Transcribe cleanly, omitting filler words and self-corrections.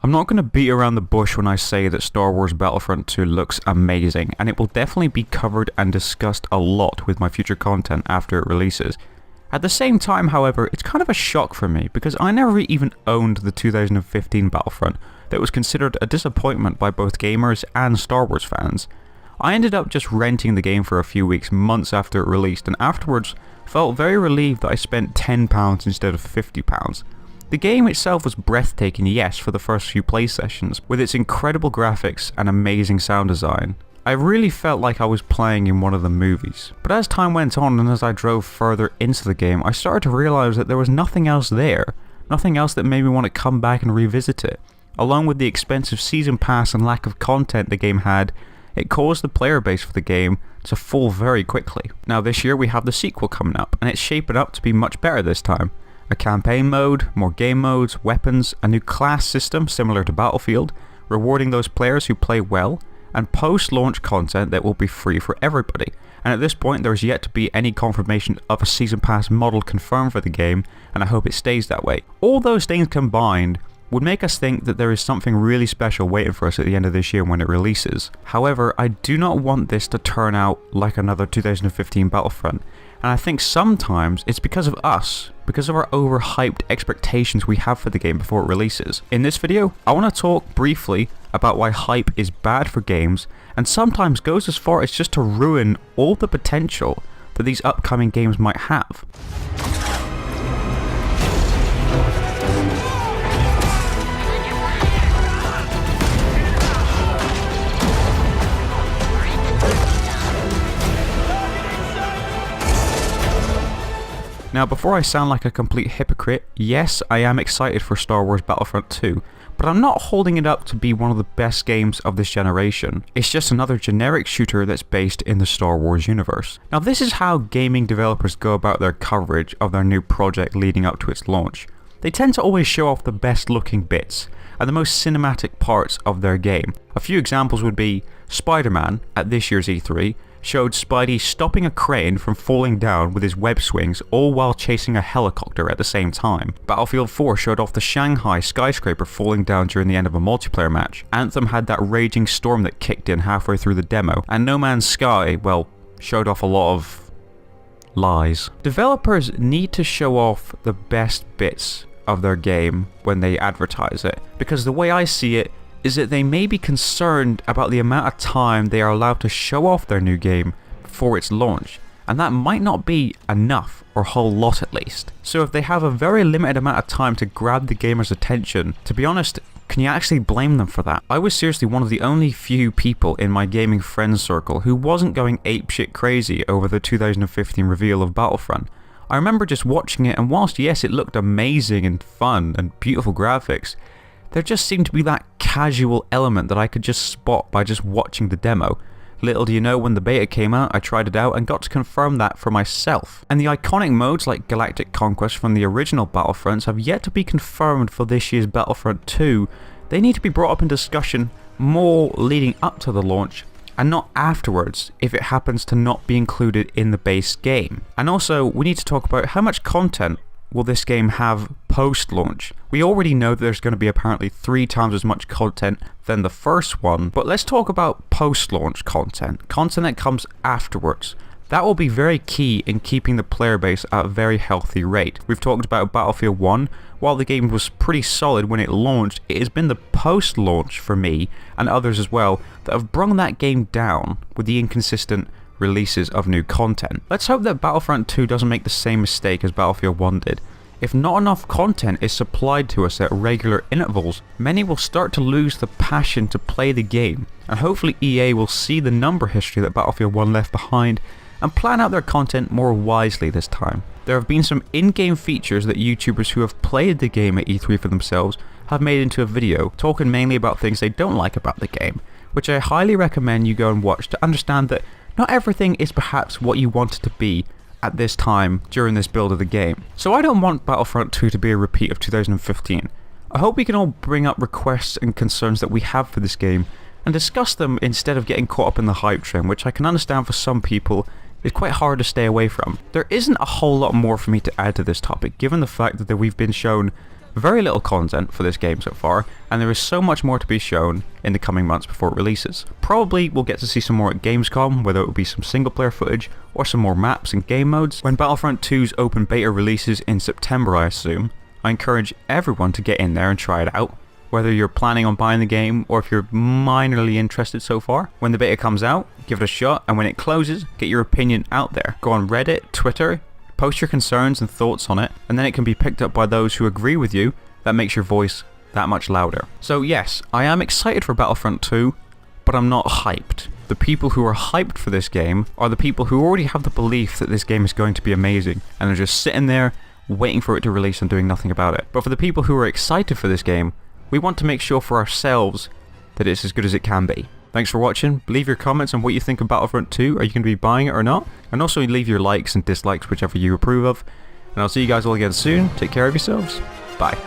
I'm not going to beat around the bush when I say that Star Wars Battlefront 2 looks amazing, and it will definitely be covered and discussed a lot with my future content after it releases. At the same time, however, it's kind of a shock for me because I never even owned the 2015 Battlefront that was considered a disappointment by both gamers and Star Wars fans. I ended up just renting the game for a few weeks, months after it released, and afterwards felt very relieved that I spent £10 instead of £50. The game itself was breathtaking, yes, for the first few play sessions, with its incredible graphics and amazing sound design. I really felt like I was playing in one of the movies. But as time went on and as I drove further into the game, I started to realise that there was nothing else there. Nothing else that made me want to come back and revisit it. Along with the expensive season pass and lack of content the game had, it caused the player base for the game to fall very quickly. Now this year we have the sequel coming up, and it's shaping up to be much better this time. A campaign mode, more game modes, weapons, a new class system similar to Battlefield, rewarding those players who play well, and post-launch content that will be free for everybody. And at this point there is yet to be any confirmation of a season pass model confirmed for the game, and I hope it stays that way. All those things combined would make us think that there is something really special waiting for us at the end of this year when it releases. However, I do not want this to turn out like another 2015 Battlefront, and I think sometimes it's because of us, because of our overhyped expectations we have for the game before it releases. In this video, I want to talk briefly about why hype is bad for games, and sometimes goes as far as just to ruin all the potential that these upcoming games might have. Now before I sound like a complete hypocrite, yes, I am excited for Star Wars Battlefront 2, but I'm not holding it up to be one of the best games of this generation. It's just another generic shooter that's based in the Star Wars universe. Now this is how gaming developers go about their coverage of their new project leading up to its launch. They tend to always show off the best looking bits and the most cinematic parts of their game. A few examples would be Spider-Man at this year's E3 showed Spidey stopping a crane from falling down with his web swings, all while chasing a helicopter at the same time. Battlefield 4 showed off the Shanghai skyscraper falling down during the end of a multiplayer match. Anthem had that raging storm that kicked in halfway through the demo, and No Man's Sky, well, showed off a lot of lies. Developers need to show off the best bits of their game when they advertise it, because the way I see it is that they may be concerned about the amount of time they are allowed to show off their new game before its launch, and that might not be enough, or a whole lot at least. So if they have a very limited amount of time to grab the gamer's attention, to be honest, can you actually blame them for that? I was seriously one of the only few people in my gaming friends circle who wasn't going apeshit crazy over the 2015 reveal of Battlefront. I remember just watching it, and whilst yes it looked amazing and fun and beautiful graphics, there just seemed to be that casual element that I could just spot by just watching the demo. Little do you know, when the beta came out, I tried it out and got to confirm that for myself. And the iconic modes like Galactic Conquest from the original Battlefronts have yet to be confirmed for this year's Battlefront 2. They need to be brought up in discussion more leading up to the launch, and not afterwards if it happens to not be included in the base game. And also, we need to talk about how much content will this game have post-launch. We already know that there's going to be apparently 3 times as much content than the first one, but let's talk about post-launch content that comes afterwards. That will be very key in keeping the player base at a very healthy rate. We've talked about Battlefield 1. While the game was pretty solid when it launched, it has been the post-launch for me, and others as well, that have brought that game down with the inconsistent releases of new content. Let's hope that Battlefront 2 doesn't make the same mistake as Battlefield 1 did. If not enough content is supplied to us at regular intervals, many will start to lose the passion to play the game, and hopefully EA will see the number history that Battlefield 1 left behind and plan out their content more wisely this time. There have been some in-game features that YouTubers who have played the game at E3 for themselves have made into a video, talking mainly about things they don't like about the game, which I highly recommend you go and watch to understand that not everything is perhaps what you want it to be at this time during this build of the game. So I don't want Battlefront 2 to be a repeat of 2015. I hope we can all bring up requests and concerns that we have for this game and discuss them instead of getting caught up in the hype train, which I can understand for some people is quite hard to stay away from. There isn't a whole lot more for me to add to this topic, given the fact that we've been shown very little content for this game so far, and there is so much more to be shown in the coming months before it releases. Probably we'll get to see some more at Gamescom, whether it will be some single player footage or some more maps and game modes. When Battlefront 2's open beta releases in September, I assume, I encourage everyone to get in there and try it out, whether you're planning on buying the game or if you're minorly interested so far. When the beta comes out, give it a shot, and when it closes, get your opinion out there. Go on Reddit, Twitter, post your concerns and thoughts on it, and then it can be picked up by those who agree with you. That makes your voice that much louder. So yes, I am excited for Battlefront 2, but I'm not hyped. The people who are hyped for this game are the people who already have the belief that this game is going to be amazing, and are just sitting there waiting for it to release and doing nothing about it. But for the people who are excited for this game, we want to make sure for ourselves that it's as good as it can be. Thanks for watching. Leave your comments on what you think of Battlefront 2. Are you going to be buying it or not? And also leave your likes and dislikes, whichever you approve of. And I'll see you guys all again soon. Take care of yourselves. Bye.